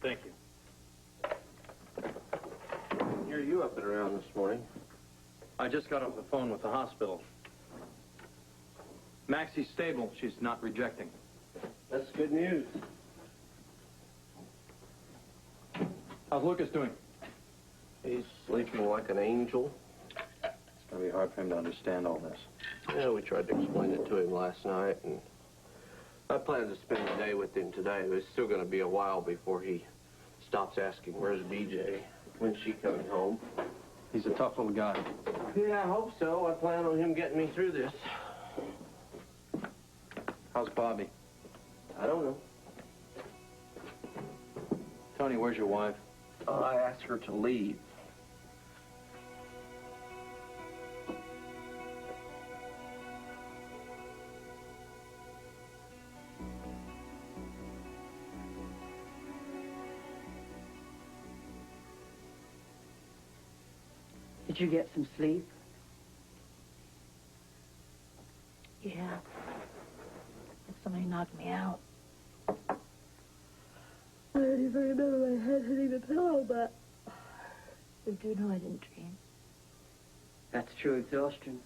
Thank you. Hear you up and around this morning. I just got off the phone with the hospital. Maxie's stable. She's not rejecting. That's good news. How's Lucas doing? He's sleeping like an angel. It's going to be hard for him to understand all this. Yeah, we tried to explain it to him last night, and I plan to spend the day with him today, but it's still going to be a while before he stops asking, where's BJ? When's she coming home? He's a tough little guy. Yeah, I hope so. I plan on him getting me through this. How's Bobby? I don't know. Tony, where's your wife? I asked her to leave. Did you get some sleep? Yeah. Somebody knocked me out. I don't even remember my head hitting the pillow, but I do know I didn't dream. That's true exhaustion.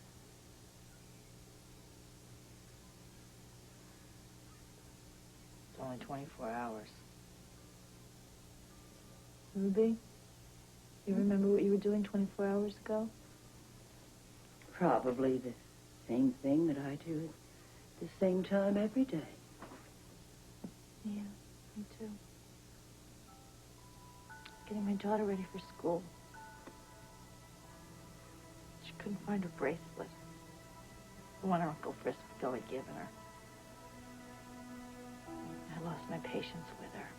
It's only 24 hours. Ruby, you remember what you were doing 24 hours ago? Probably the same thing that I do at the same time every day. Yeah, me too. Getting my daughter ready for school. She couldn't find her bracelet. The one her Uncle Frisco had given her. I lost my patience with her.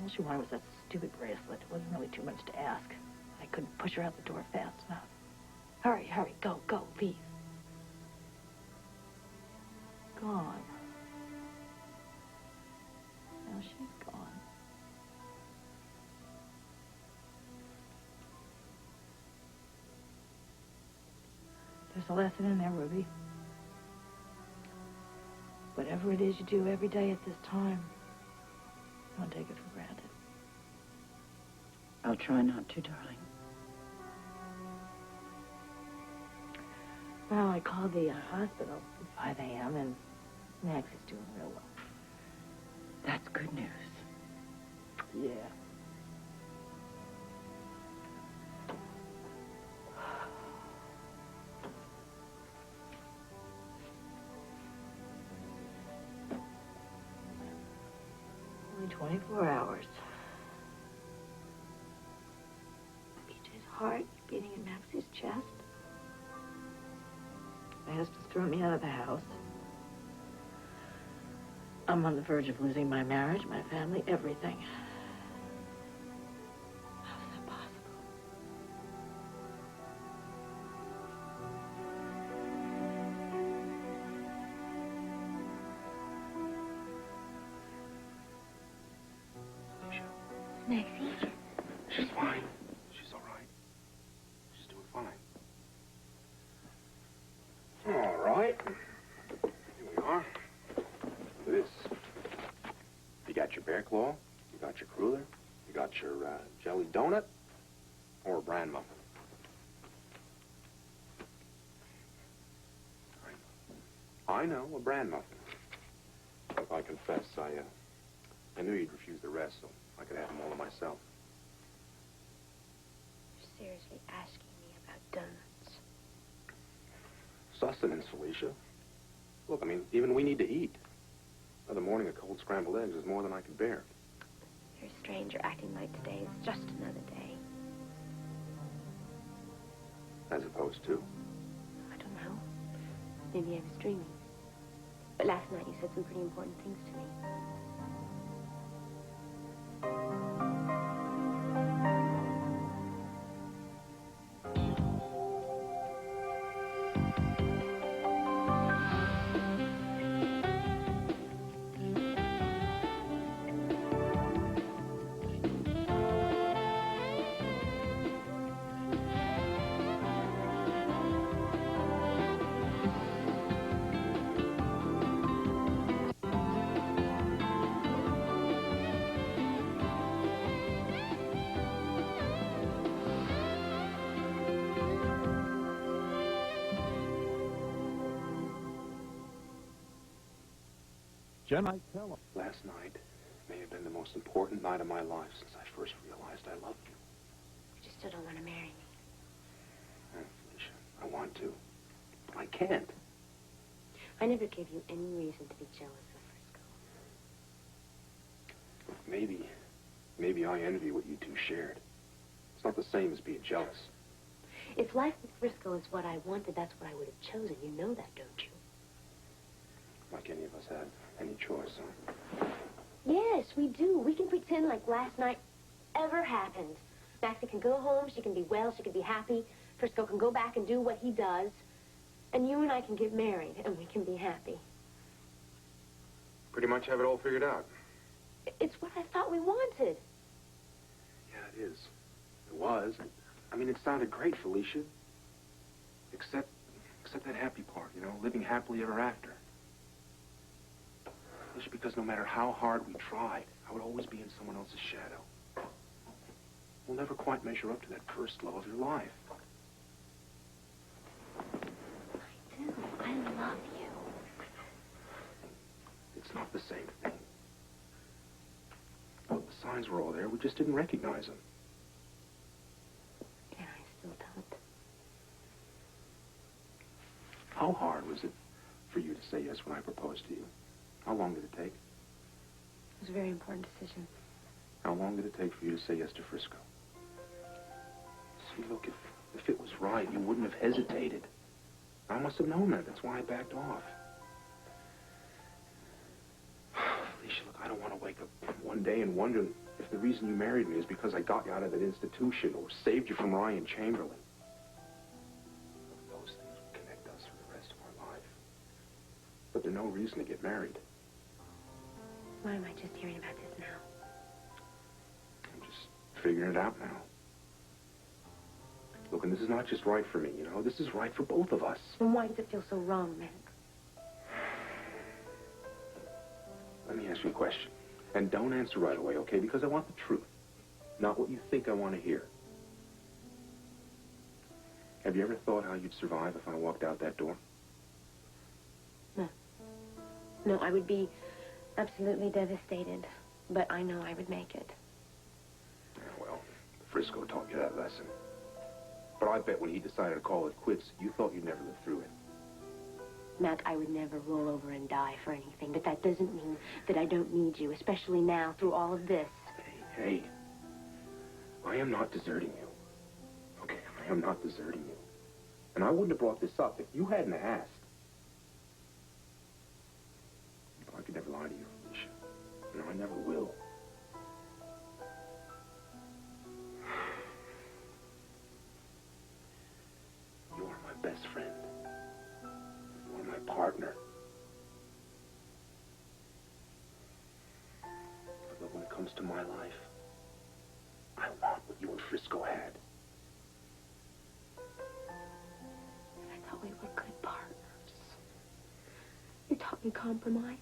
All she wanted was that stupid bracelet. It wasn't really too much to ask. I couldn't push her out the door fast enough. Hurry, hurry, go, go, leave. Gone. Now she's gone. There's a lesson in there, Ruby. Whatever it is you do every day at this time, don't take it for granted. I'll try not to, darling. Well, I called the hospital at 5 a.m. and Max is doing real well. That's good news. Yeah. Only 24 hours. BJ's heart beating in Maxie's chest. Has just thrown me out of the house. I'm on the verge of losing my marriage, my family, everything. How is that possible? Maxie? She's fine. She's all right. She's doing fine. All right. Here we are. Look at this. You got your bear claw, you got your cruller, you got your jelly donut, or a bran muffin. I know, a bran muffin. If I confess, I knew you'd refuse the rest, so I could have them all to myself. You're seriously asking me about donuts. Sustenance, Felicia. Look, I mean, even we need to eat. Another morning of cold scrambled eggs is more than I can bear. Very strange you're acting like today is just another day. As opposed to? I don't know. Maybe I was dreaming. But last night you said some pretty important things to me. Jen might tell him. Last night may have been the most important night of my life since I first realized I loved you. You just still don't want to marry me. Felicia, I want to, but I can't. I never gave you any reason to be jealous of Frisco. Maybe I envy what you two shared. It's not the same as being jealous. If life with Frisco is what I wanted, that's what I would have chosen. You know that, don't you? Like any of us had any choice, huh? Yes, we do. We can pretend like last night ever happened. Maxie can go home, she can be well, she can be happy. Frisco can go back and do what he does. And you and I can get married, and we can be happy. Pretty much have it all figured out. It's what I thought we wanted. Yeah, it is. It was. I mean, it sounded great, Felicia. Except that happy part, you know, living happily ever after. Felicia, because no matter how hard we tried, I would always be in someone else's shadow. We'll never quite measure up to that first love of your life. I do. I love you. It's not the same thing. Well, the signs were all there. We just didn't recognize them. And I still don't. How hard was it for you to say yes when I proposed to you? How long did it take? It was a very important decision. How long did it take for you to say yes to Frisco? See, look, if it was right, you wouldn't have hesitated. I must have known that. That's why I backed off. Felicia, look, I don't want to wake up one day and wonder if the reason you married me is because I got you out of that institution or saved you from Ryan Chamberlain. Those things would connect us for the rest of our life. But there's no reason to get married. Why am I just hearing about this now? I'm just figuring it out now. Look, and this is not just right for me, you know? This is right for both of us. Then why does it feel so wrong, Mac? Let me ask you a question. And don't answer right away, okay? Because I want the truth. Not what you think I want to hear. Have you ever thought how you'd survive if I walked out that door? No. No, I would be absolutely devastated. But I know I would make it. Yeah, well, Frisco taught you that lesson. But I bet when he decided to call it quits, you thought you'd never live through it. Mac, I would never roll over and die for anything, but that doesn't mean that I don't need you, especially now, through all of this. Hey, I am not deserting you. Okay, I am not deserting you. And I wouldn't have brought this up if you hadn't asked. I could never lie to you, Felicia. No, I never will. You are my best friend. You are my partner. But look, when it comes to my life, I want what you and Frisco had. I thought we were good partners. You taught me compromise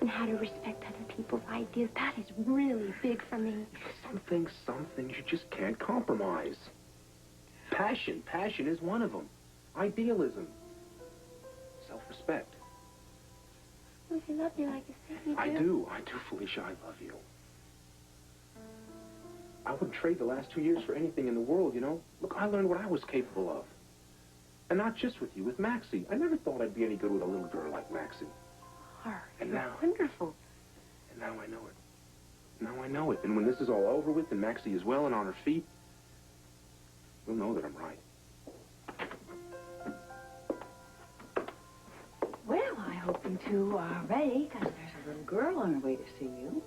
and how to respect other people's ideas. That is really big for me. Some things you just can't compromise. Passion is one of them. Idealism. Self-respect. Well, if you love me like you say you do. I do, Felicia, I love you. I wouldn't trade the last 2 years for anything in the world, you know? Look, I learned what I was capable of. And not just with you, with Maxie. I never thought I'd be any good with a little girl like Maxie. And You're now, wonderful. and now I know it. Now I know it. And when this is all over with and Maxie is well and on her feet, you'll know that I'm right. Well, I hope you two are ready, because there's a little girl on her way to see you.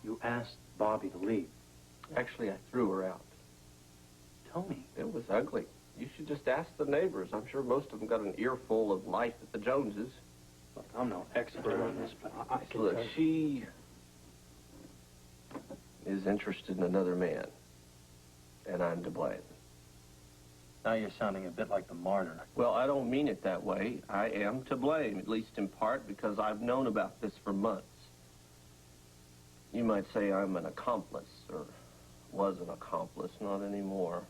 You asked Bobby to leave. Actually, I threw her out. Tony. It was ugly. You should just ask the neighbors. I'm sure most of them got an earful of life at the Joneses. Look, I'm no expert on this, but I can Look, tell you. she is interested in another man, and I'm to blame. Now you're sounding a bit like the martyr. Well, I don't mean it that way. I am to blame, at least in part, because I've known about this for months. You might say I'm an accomplice, or was an accomplice, not anymore.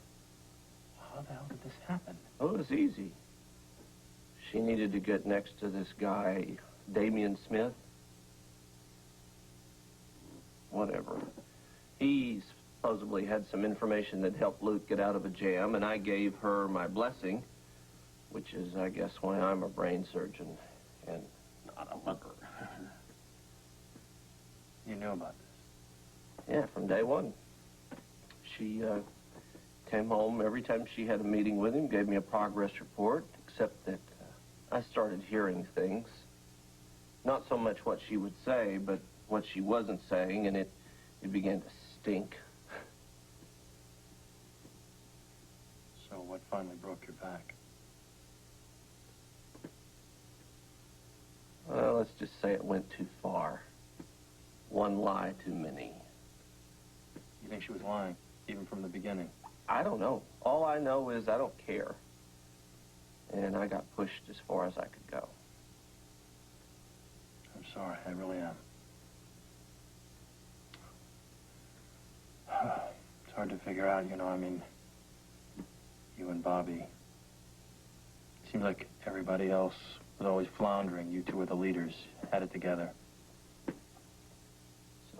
How the hell did this happen? Oh, it was easy. She needed to get next to this guy, Damian Smith. Whatever. He supposedly had some information that helped Luke get out of a jam, and I gave her my blessing, which is, I guess, why I'm a brain surgeon and not a lover. You knew about this? Yeah, from day one. She came home every time she had a meeting with him, gave me a progress report, except that I started hearing things. Not so much what she would say, but what she wasn't saying, and it began to stink. So what finally broke your back? Well, let's just say it went too far. One lie too many. You think she was lying, even from the beginning? I don't know. All I know is I don't care. And I got pushed as far as I could go. I'm sorry, I really am. It's hard to figure out, you know, I mean, you and Bobby. It seemed like everybody else was always floundering. You two were the leaders, had it together. So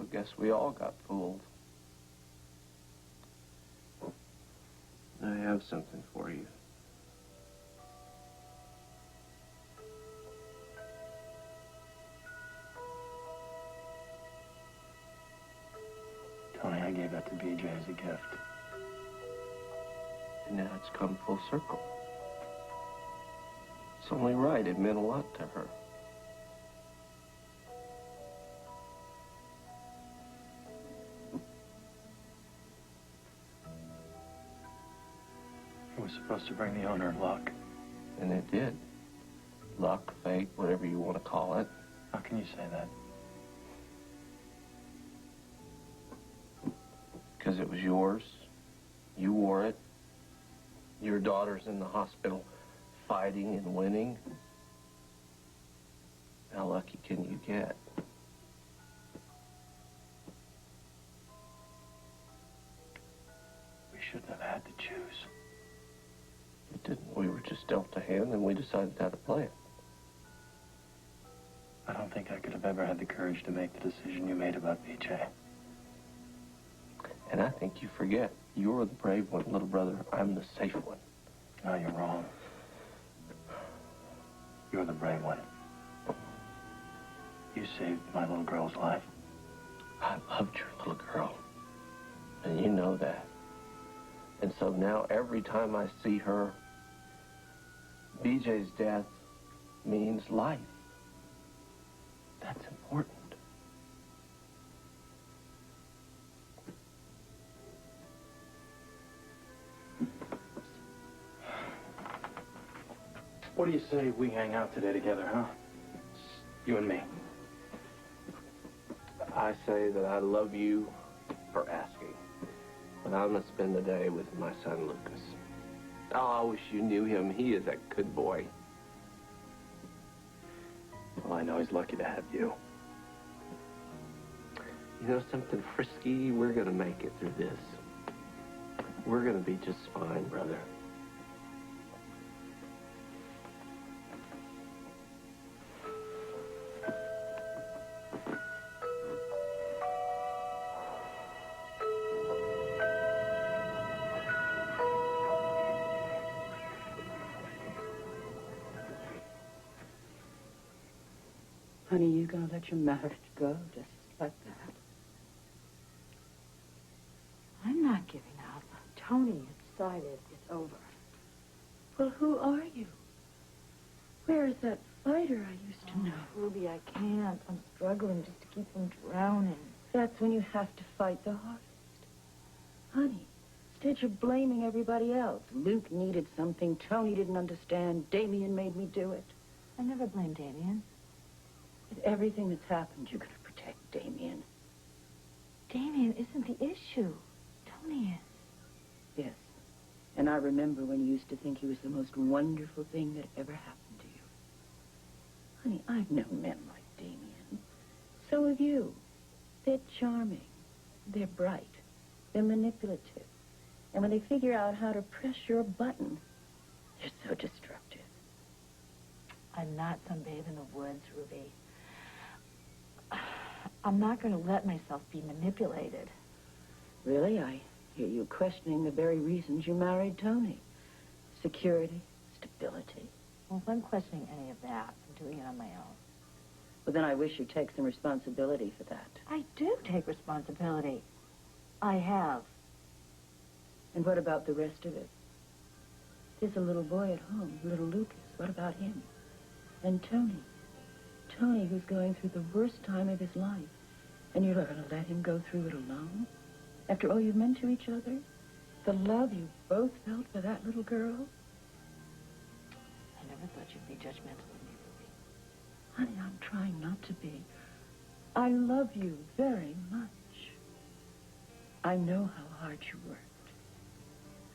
I guess we all got fooled. I have something for you. Tony, I gave that to BJ as a gift. And now it's come full circle. It's only right. It meant a lot to her. It was supposed to bring the owner luck. And it did. Luck, fate, whatever you want to call it. How can you say that? Because it was yours. You wore it. Your daughter's in the hospital fighting and winning. How lucky can you get? We shouldn't have had to choose. It didn't. We were just dealt a hand and we decided how to play it. I don't think I could have ever had the courage to make the decision you made about BJ. And I think you forget. You're the brave one, little brother. I'm the safe one. No, you're wrong. You're the brave one. You saved my little girl's life. I loved your little girl. And you know that. And so now every time I see her, BJ's death means life. That's important. What do you say we hang out today together, huh? You and me. I say that I love you for asking. But I'm going to spend the day with my son, Lucas. Oh, I wish you knew him. He is a good boy. Well, I know he's lucky to have you. You know something, Frisky? We're going to make it through this. We're going to be just fine, brother. Honey, you gonna let your marriage go just like that? I'm not giving up. Tony has decided it's over. Well, who are you? Where is that fighter I used to know? Ruby, I can't. I'm struggling just to keep from drowning. That's when you have to fight the hardest. Honey, instead you're blaming everybody else. Luke needed something Tony didn't understand. Damien made me do it. I never blamed Damien. With everything that's happened, you're gonna protect Damien. Damien isn't the issue. Tony is. Yes. And I remember when you used to think he was the most wonderful thing that ever happened to you. Honey, I've known men like Damien. So have you. They're charming. They're bright. They're manipulative. And when they figure out how to press your button, they're so destructive. I'm not some babe in the woods, Ruby. I'm not going to let myself be manipulated. Really, I hear you questioning the very reasons you married Tony. Security, stability. Well, if I'm questioning any of that, I'm doing it on my own. Well, then I wish you'd take some responsibility for that. I do take responsibility. I have. And what about the rest of it? There's a little boy at home, little Lucas. What about him? And Tony. Tony, who's going through the worst time of his life. And you're not going to let him go through it alone? After all you've meant to each other? The love you both felt for that little girl? I never thought you'd be judgmental of me, Ruby. Honey, I'm trying not to be. I love you very much. I know how hard you worked.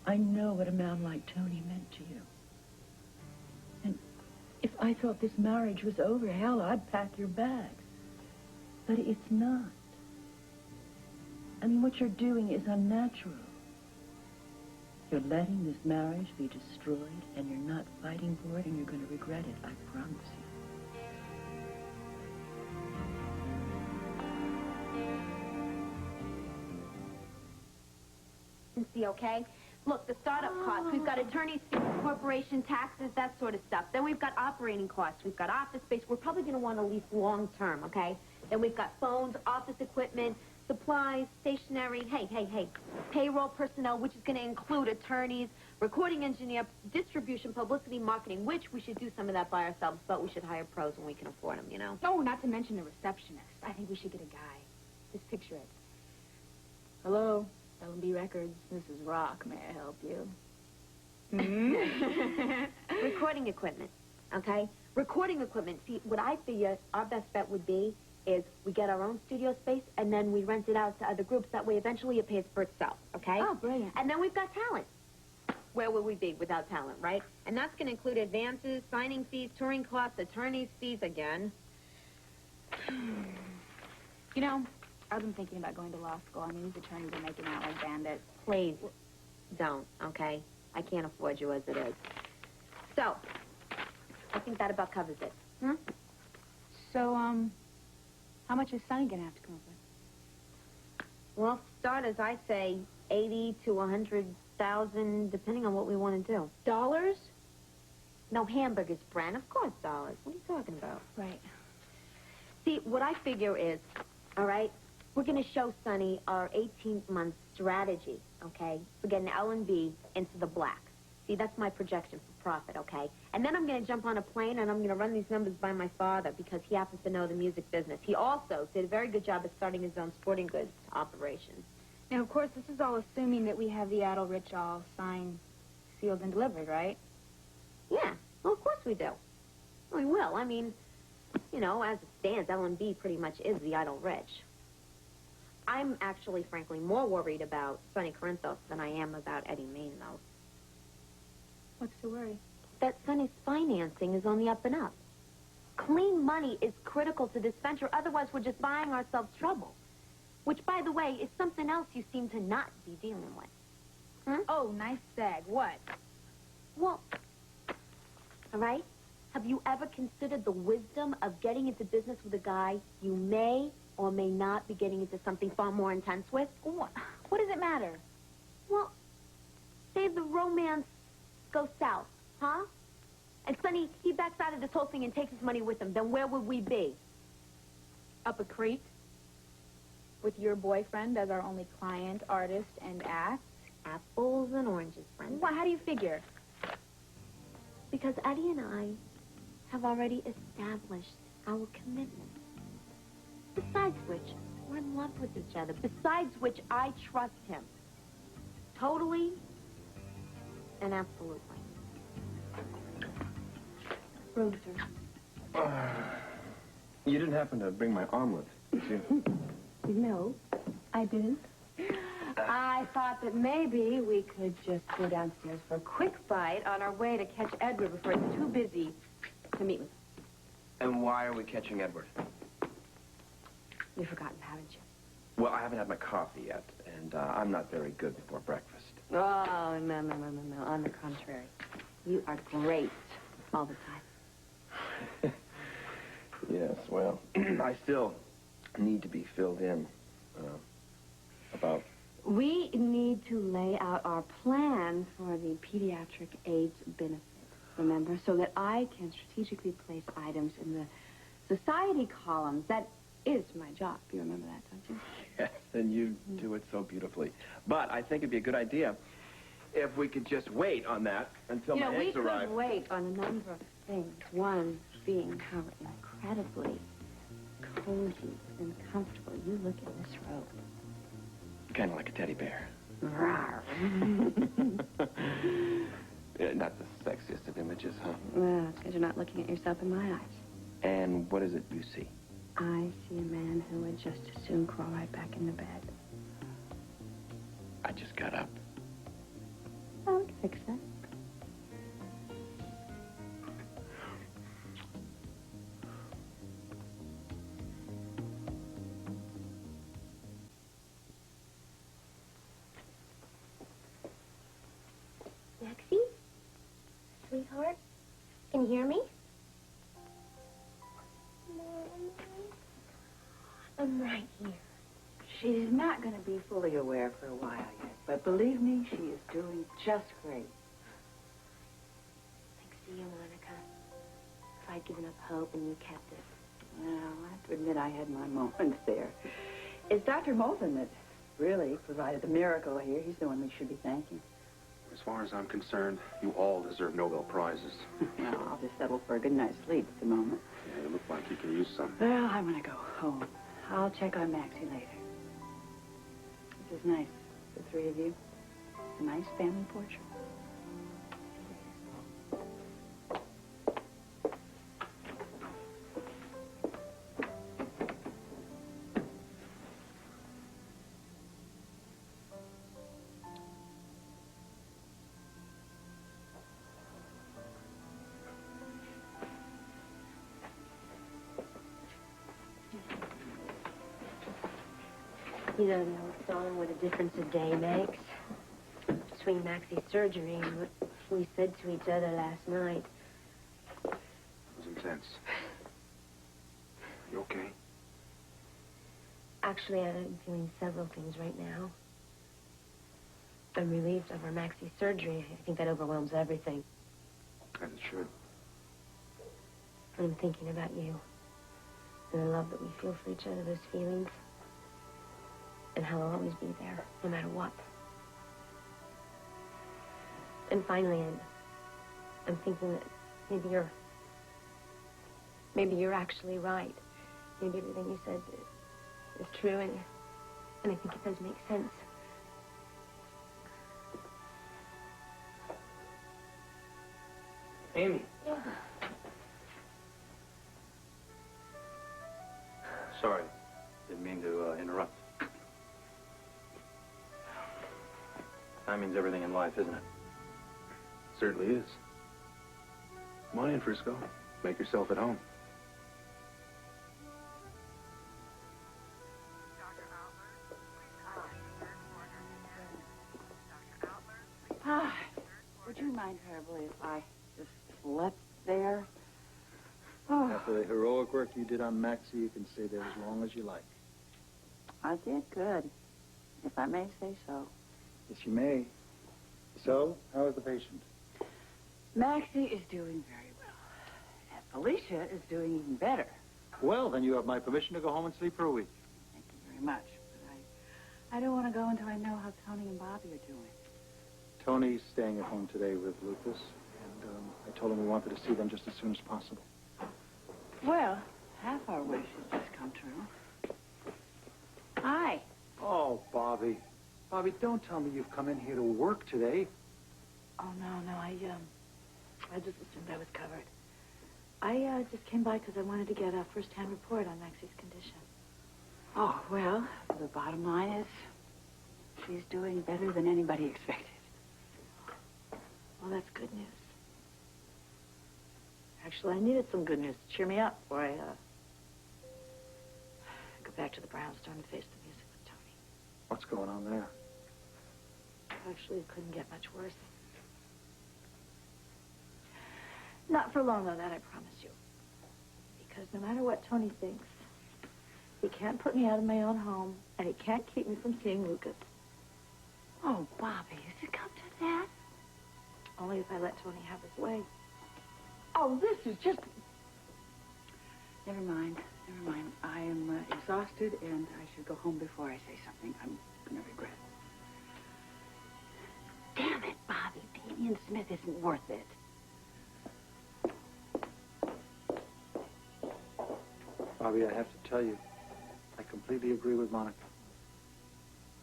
I know what a man like Tony meant to you. And if I thought this marriage was over, hell, I'd pack your bags. But it's not. I mean, what you're doing is unnatural. You're letting this marriage be destroyed, and you're not fighting for it, and you're going to regret it, I promise you. And see, okay? Look, the startup costs. We've got attorney's fees, corporation taxes, that sort of stuff. Then we've got operating costs. We've got office space. We're probably going to want to lease long term, okay? Then we've got phones, office equipment, supplies, stationery. Hey. Payroll personnel, which is going to include attorneys, recording engineer, distribution, publicity, marketing, which we should do some of that by ourselves, but we should hire pros when we can afford them, you know? Oh, not to mention the receptionist. I think we should get a guy. Just picture it. Hello, L&B Records. This is Rock. May I help you? Recording equipment, okay? Recording equipment. See, what I figure our best bet would be is we get our own studio space and then we rent it out to other groups. That way, eventually, it pays for itself, okay? Oh, brilliant. And then we've got talent. Where would we be without talent, right? And that's going to include advances, signing fees, touring costs, attorney's fees again. You know, I've been thinking about going to law school. I mean, these attorneys are making out like bandits. Please don't, okay? I can't afford you as it is. So, I think that about covers it. Hmm? So, how much is Sonny gonna have to come up with? Well, starters, I say 80 to 100,000, depending on what we want to do. Dollars? No hamburgers, Bren. Of course, dollars. What are you talking about? Right. See, what I figure is, all right, we're going to show Sonny our 18-month strategy, okay, for getting L&B into the black. See, that's my projection for profit, okay? And then I'm going to jump on a plane and I'm going to run these numbers by my father because he happens to know the music business. He also did a very good job at starting his own sporting goods operation. Now, of course, this is all assuming that we have the Adel Rich all signed, sealed, and delivered, right? Yeah, well, of course we do. We will. I mean, you know, as it stands, L&B pretty much is the Idle Rich. I'm actually, frankly, more worried about Sonny Corinthos than I am about Eddie Main, though. What's the worry? That Sonny's financing is on the up and up. Clean money is critical to this venture, otherwise we're just buying ourselves trouble. Which, by the way, is something else you seem to not be dealing with. Hmm? Oh, nice seg. What? Well, all right? Have you ever considered the wisdom of getting into business with a guy you may or may not be getting into something far more intense with? What does it matter? Well, say the romance goes south, huh? And Sonny, he backs out of this whole thing and takes his money with him. Then where would we be? Up a creek? With your boyfriend as our only client, artist, and act? Apples and oranges, friend. Well, how do you figure? Because Eddie and I have already established our commitment. Besides which, we're in love with each other. Besides which, I trust him. Totally and absolutely. Roadster. You didn't happen to bring my omelet, did you? No, I didn't. I thought that maybe we could just go downstairs for a quick bite on our way to catch Edward before he's too busy to meet with us. And why are we catching Edward? You've forgotten, haven't you? Well, I haven't had my coffee yet, and I'm not very good before breakfast. Oh, no. On the contrary. You are great all the time. Yes, well, I still need to be filled in about... We need to lay out our plan for the pediatric AIDS benefit, remember, so that I can strategically place items in the society columns. That is my job. You remember that, don't you? Yes, and you do it so beautifully. But I think it'd be a good idea if we could just wait on that until my eggs arrive. We could wait on a number of things. One being how incredibly cozy and comfortable you look in this robe. Kind of like a teddy bear. Rawr. Yeah, not the sexiest of images, huh? Well, it's because you're not looking at yourself in my eyes. And what is it you see? I see a man who would just as soon crawl right back into bed. I just got up. Oh, we can fix that. Maxie? Sweetheart? Can you hear me? I'm right here. She's not going to be fully aware for a while yet, but believe me, she is doing just great. Thanks to you, Monica. If I'd given up hope and you kept it. Well, I have to admit I had my moments there. It's Dr. Moulton that really provided the miracle here. He's the one we should be thanking. As far as I'm concerned, you all deserve Nobel Prizes. Well, I'll just settle for a good night's sleep at the moment. Yeah, you look like you can use some. Well, I'm going to go home. I'll check on Maxie later. This is nice, the three of you. A nice family portrait. You know the old song, what a difference a day makes? Between Maxie's surgery and what we said to each other last night. It was intense. You okay? Actually, I'm feeling several things right now. I'm relieved over Maxie's surgery. I think that overwhelms everything. As it should. I'm thinking about you. And the love that we feel for each other, those feelings. And how I'll always be there, no matter what. And finally, I'm thinking that maybe you're actually right. Maybe everything you said is true, and I think it does make sense. Amy. Sorry. Didn't mean to interrupt. Timing's everything in life, isn't it? Certainly is. Come on in, Frisco. Make yourself at home. Ah, would you mind terribly if I just slept there? Oh, After the heroic work you did on Maxie, you can stay there as long as you like. I did good, if I may say so. Yes, you may. So, how is the patient? Maxie is doing very well. And Felicia is doing even better. Well, then you have my permission to go home and sleep for a week. Thank you very much. But I don't want to go until I know how Tony and Bobby are doing. Tony's staying at home today with Lucas, and I told him we wanted to see them just as soon as possible. Well, half our wishes just come true. Hi. Oh, Bobby. Bobby, don't tell me you've come in here to work today. Oh, no, I just assumed I was covered. I just came by because I wanted to get a first-hand report on Maxie's condition. Oh, well, the bottom line is she's doing better than anybody expected. Well, that's good news. Actually, I needed some good news to cheer me up before I go back to the brownstone and face the music with Tony. What's going on there? Actually, it couldn't get much worse. Not for long, though, that I promise you. Because no matter what Tony thinks, he can't put me out of my own home, and he can't keep me from seeing Lucas. Oh, Bobby, has it come to that? Only if I let Tony have his way. Oh, this is just... Never mind. I am exhausted, and I should go home before I say something I'm going to regret. Damn it, Bobby. Damian Smith isn't worth it. Bobby, I have to tell you, I completely agree with Monica.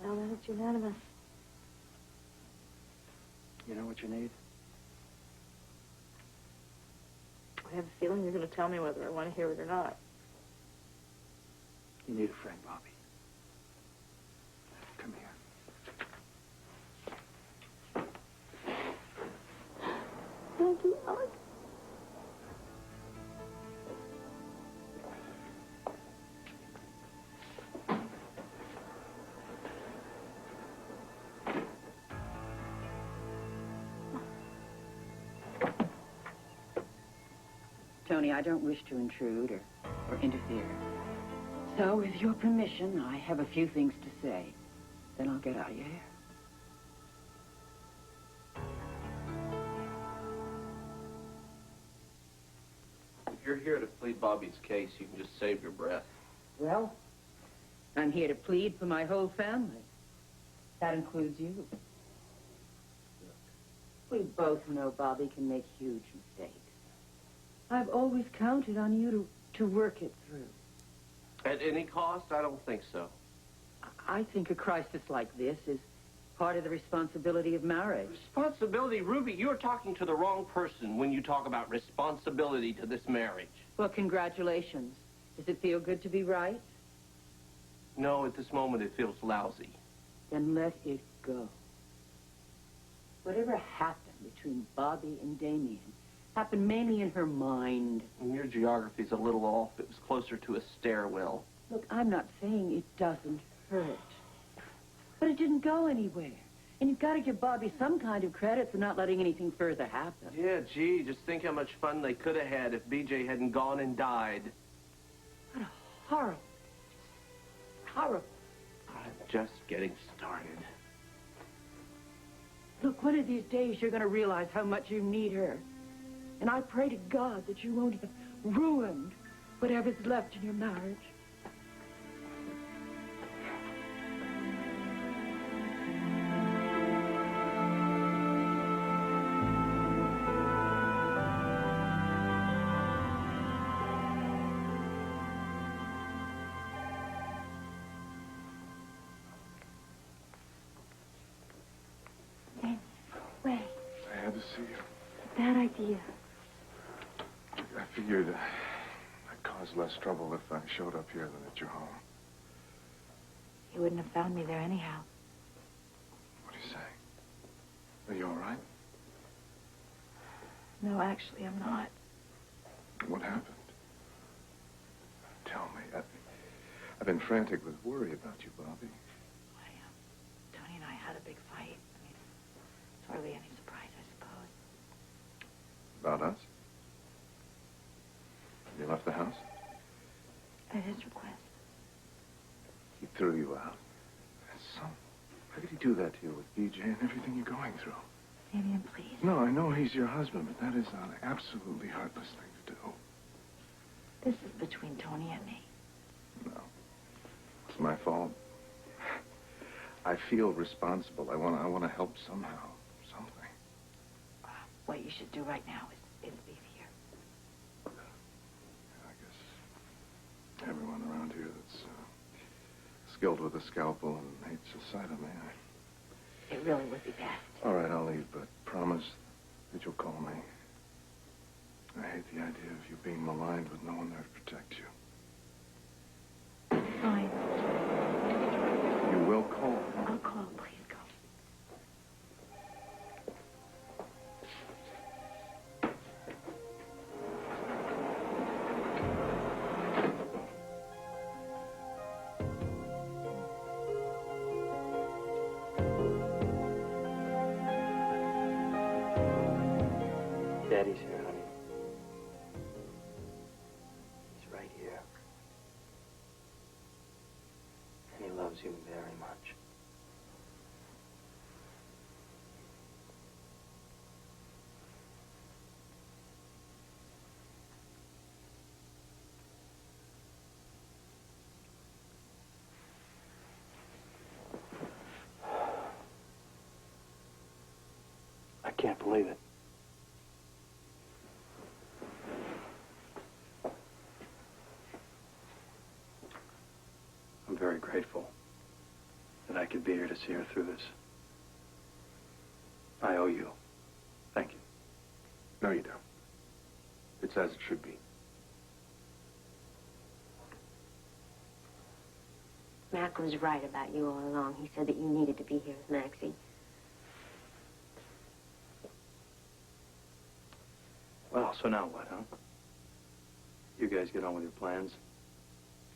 Well, then it's unanimous. You know what you need? I have a feeling you're going to tell me whether I want to hear it or not. You need a friend, Bobby. Come here. Thank you, Alex. Tony, I don't wish to intrude or interfere. So, with your permission, I have a few things to say. Then I'll get out of your hair. If you're here to plead Bobby's case, you can just save your breath. Well, I'm here to plead for my whole family. That includes you. We both know Bobby can make huge mistakes. I've always counted on you to work it through. At any cost? I don't think so. I think a crisis like this is part of the responsibility of marriage. Responsibility? Ruby, you're talking to the wrong person when you talk about responsibility to this marriage. Well, congratulations. Does it feel good to be right? No, at this moment it feels lousy. Then let it go. Whatever happened between Bobby and Damien happened mainly in her mind. And your geography's a little off. It was closer to a stairwell. Look, I'm not saying it doesn't hurt. But it didn't go anywhere. And you've got to give Bobby some kind of credit for not letting anything further happen. Yeah, gee, just think how much fun they could have had if BJ hadn't gone and died. What a horrible, horrible. I'm just getting started. Look, one of these days you're going to realize how much you need her. And I pray to God that you won't have ruined whatever's left in your marriage. Wait, I had to see you. bad idea. I figured I'd cause less trouble if I showed up here than at your home. You wouldn't have found me there anyhow. What are you saying? Are you all right? No, actually, I'm not. What happened? Tell me. I've been frantic with worry about you, Bobby. Tony and I had a big fight. I mean, it's hardly any surprise, I suppose. About us? You left the house? At his request. He threw you out. How could he do that to you with BJ and everything you're going through? Damien, please. No, I know he's your husband, but that is an absolutely heartless thing to do. This is between Tony and me. No. It's my fault. I feel responsible. I want to help somehow. Something. What you should do right now is leave here. I guess everyone around here that's skilled with a scalpel and hates the sight of me. It really would be best. All right, I'll leave, but promise that you'll call me. I hate the idea of you being maligned with no one there to protect you. Fine. You will call. I'll call. Please go. Eddie's here, honey. He's right here. And he loves you very much. I can't believe it. I'm very grateful that I could be here to see her through this. I owe you. Thank you. No, you don't. It's as it should be. Mac was right about you all along. He said that you needed to be here with Maxie. Well, so now what, huh? You guys get on with your plans.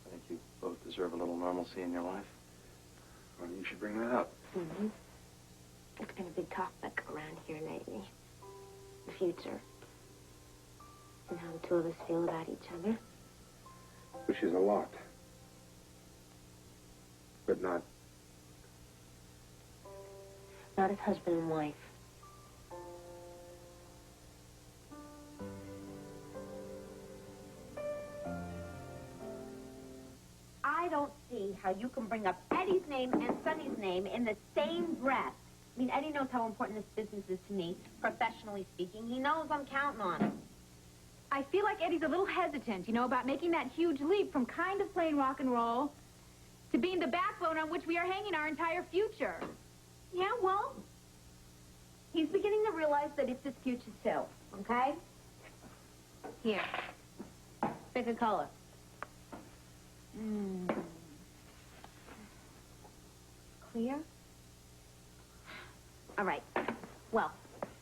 I think you both deserve a little normalcy in your life. Well, you should bring that up. Mm-hmm. It's been a big topic around here lately. The future. And how the two of us feel about each other. Which is a lot. But not... Not as husband and wife. I don't see how you can bring up Eddie's name and Sonny's name in the same breath. I mean, Eddie knows how important this business is to me, professionally speaking. He knows I'm counting on him. I feel like Eddie's a little hesitant, you know, about making that huge leap from kind of playing rock and roll to being the backbone on which we are hanging our entire future. Yeah, well, he's beginning to realize that it's his future too, okay? Here, pick a color. Clear? All right. Well,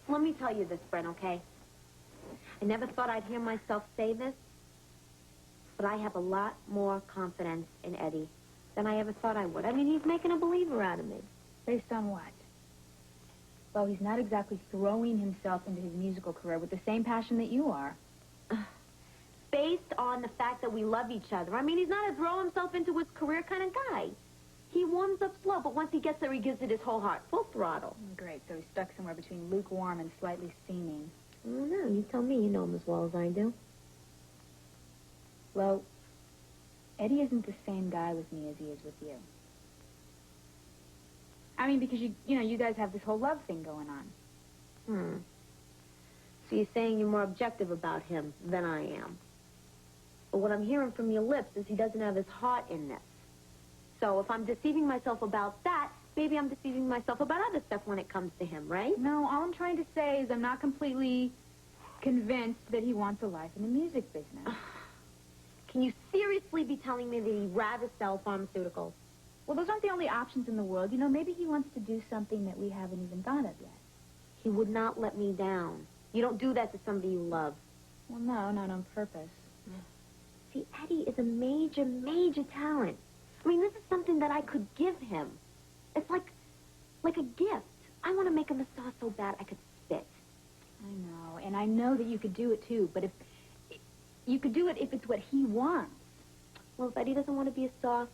let me tell you this, Brent, okay? I never thought I'd hear myself say this, but I have a lot more confidence in Eddie than I ever thought I would. I mean, he's making a believer out of me. Based on what? Well, he's not exactly throwing himself into his musical career with the same passion that you are. Based on the fact that we love each other. I mean, he's not a throw himself into his career kind of guy. He warms up slow, but once he gets there, he gives it his whole heart, full throttle. Great, so he's stuck somewhere between lukewarm and slightly steaming. I don't know. You tell me. You know him as well as I do. Well, Eddie isn't the same guy with me as he is with you. I mean, because you guys have this whole love thing going on. So you're saying you're more objective about him than I am. But what I'm hearing from your lips is he doesn't have his heart in this. So if I'm deceiving myself about that, maybe I'm deceiving myself about other stuff when it comes to him, right? No, all I'm trying to say is I'm not completely convinced that he wants a life in the music business. Can you seriously be telling me that he'd rather sell pharmaceuticals? Well, those aren't the only options in the world. You know, maybe he wants to do something that we haven't even thought of yet. He would not let me down. You don't do that to somebody you love. Well, no, not on purpose. See, Eddie is a major, major talent. I mean, this is something that I could give him. It's like a gift. I want to make him a saw so bad I could spit. I know, and I know that you could do it, too, but if you could do it if it's what he wants. Well, if Eddie doesn't want to be a saw,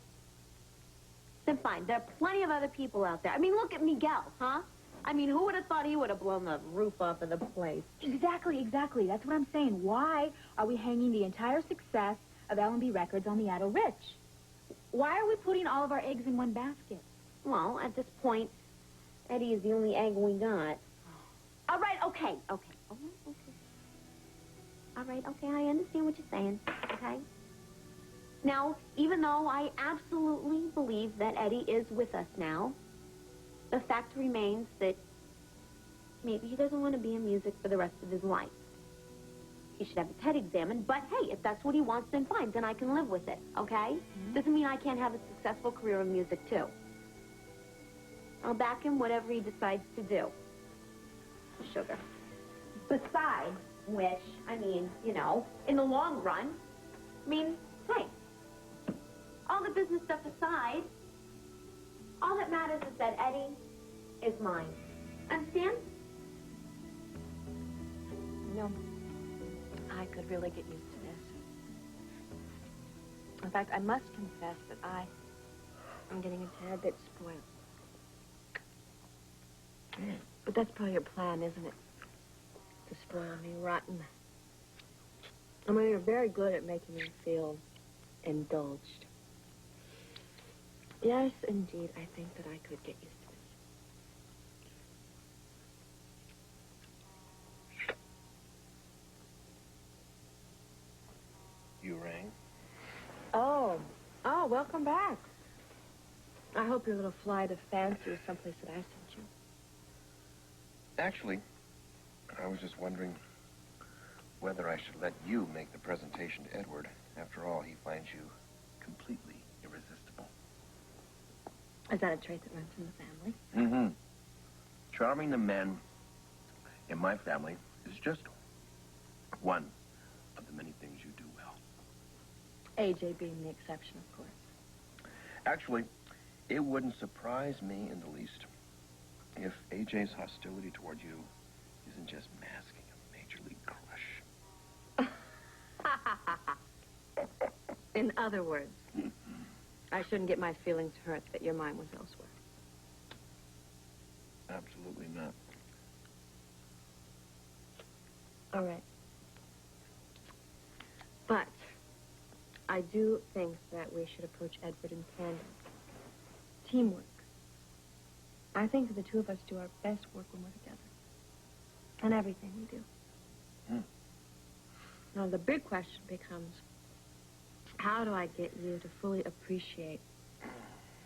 then fine. There are plenty of other people out there. I mean, look at Miguel, huh? I mean, who would have thought he would have blown the roof off of the place? Exactly. That's what I'm saying. Why are we hanging the entire success of L&B Records on the idle rich? Why are we putting all of our eggs in one basket? Well, at this point, Eddie is the only egg we got. All right, okay. All right, okay, I understand what you're saying, okay? Now, even though I absolutely believe that Eddie is with us now, the fact remains that maybe he doesn't want to be in music for the rest of his life. He should have his head examined, but hey, if that's what he wants, then fine, then I can live with it, okay? Doesn't mean I can't have a successful career in music, too. I'll back him whatever he decides to do. Sugar. Besides which, I mean, you know, in the long run, I mean, hey, all the business stuff aside, all that matters is that Eddie is mine. Understand? No. I could really get used to this. In fact, I must confess that I'm getting a tad bit spoiled. But that's probably your plan, isn't it? To spoil me rotten. I mean, you're very good at making me feel indulged. Yes, indeed, I think that I could get used to this. You rang? Oh, welcome back. I hope your little flight of fancy is someplace that I sent you. Actually, I was just wondering whether I should let you make the presentation to Edward. After all, he finds you completely irresistible. Is that a trait that runs in the family? Mm-hmm. Charming the men in my family is just one of the many things you do well. AJ being the exception, of course. Actually, it wouldn't surprise me in the least if AJ's hostility toward you isn't just masking a major league crush. In other words, I shouldn't get my feelings hurt that your mind was elsewhere. Absolutely not. All right. But I do think that we should approach Edward in tandem. Teamwork. I think that the two of us do our best work when we're together. And everything we do. Now, the big question becomes, how do I get you to fully appreciate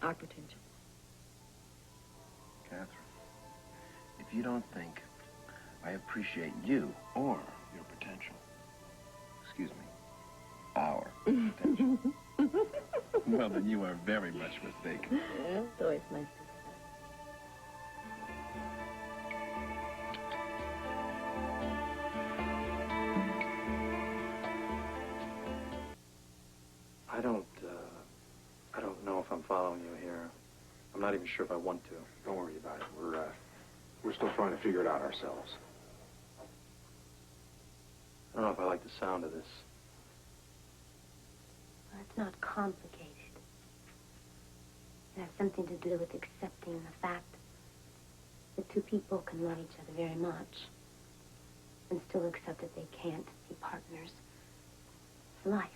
our potential? Catherine, if you don't think I appreciate you or your potential, excuse me, our potential, well, then you are very much mistaken. Yeah, it's always nice to I don't know if I'm following you here. I'm not even sure if I want to. Don't worry about it. We're still trying to figure it out ourselves. I don't know if I like the sound of this. Well, it's not complicated. It has something to do with accepting the fact that two people can love each other very much and still accept that they can't be partners for life.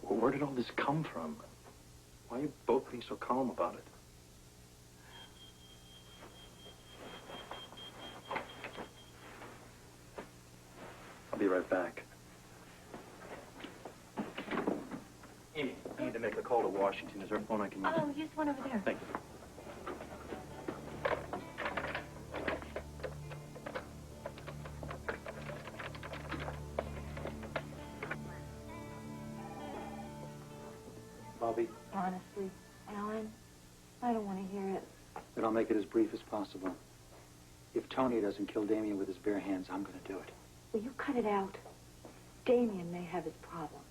Well, where did all this come from? Why are you both being so calm about it? I'll be right back. Amy, I need to make a call to Washington. Is there a phone I can use? Oh, here's one over there. Thank you. Bobby, Honestly, Alan, I don't want to hear it. then I'll make it as brief as possible. If Tony doesn't kill Damien with his bare hands, I'm going to do it. Will you cut it out? Damien may have his problems,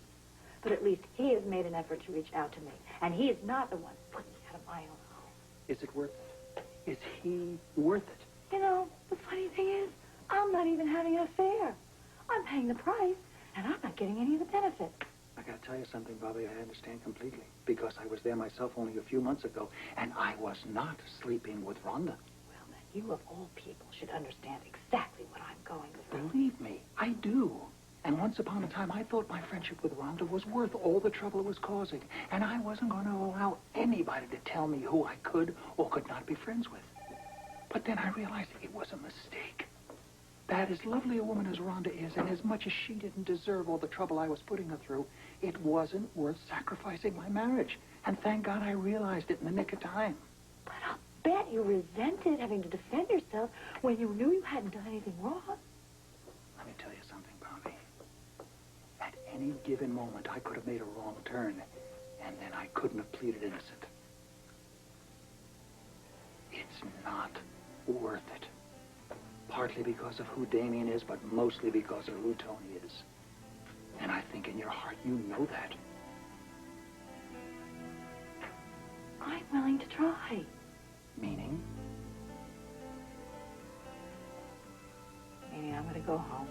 but at least he has made an effort to reach out to me, and he is not the one putting me out of my own home. Is it worth it? Is he worth it? You know, the funny thing is, I'm not even having an affair. I'm paying the price, and I'm not getting any of the benefits. I got to tell you something, Bobby. I understand completely. Because I was there myself only a few months ago, and I was not sleeping with Rhonda. Well, then, you of all people should understand exactly what I'm going through. Believe me, I do. And once upon a time, I thought my friendship with Rhonda was worth all the trouble it was causing. And I wasn't going to allow anybody to tell me who I could or could not be friends with. But then I realized it was a mistake. That as lovely a woman as Rhonda is, and as much as she didn't deserve all the trouble I was putting her through, it wasn't worth sacrificing my marriage. And thank God I realized it in the nick of time. But I'll bet you resented having to defend yourself when you knew you hadn't done anything wrong. Let me tell you something, Bobby. At any given moment, I could have made a wrong turn, and then I couldn't have pleaded innocent. It's not worth it. Partly because of who Damien is, but mostly because of who Tony is. And I think in your heart you know that. I'm willing to try. Meaning? go home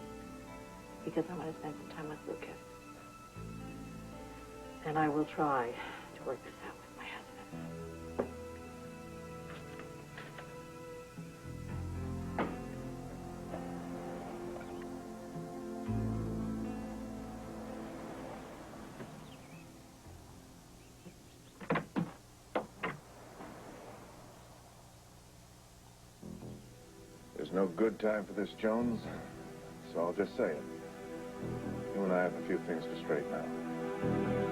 because I want to spend some time with Lucas. And I will try to work this out with my husband. There's no good time for this, Jones, so I'll just say it. You and I have a few things to straighten out.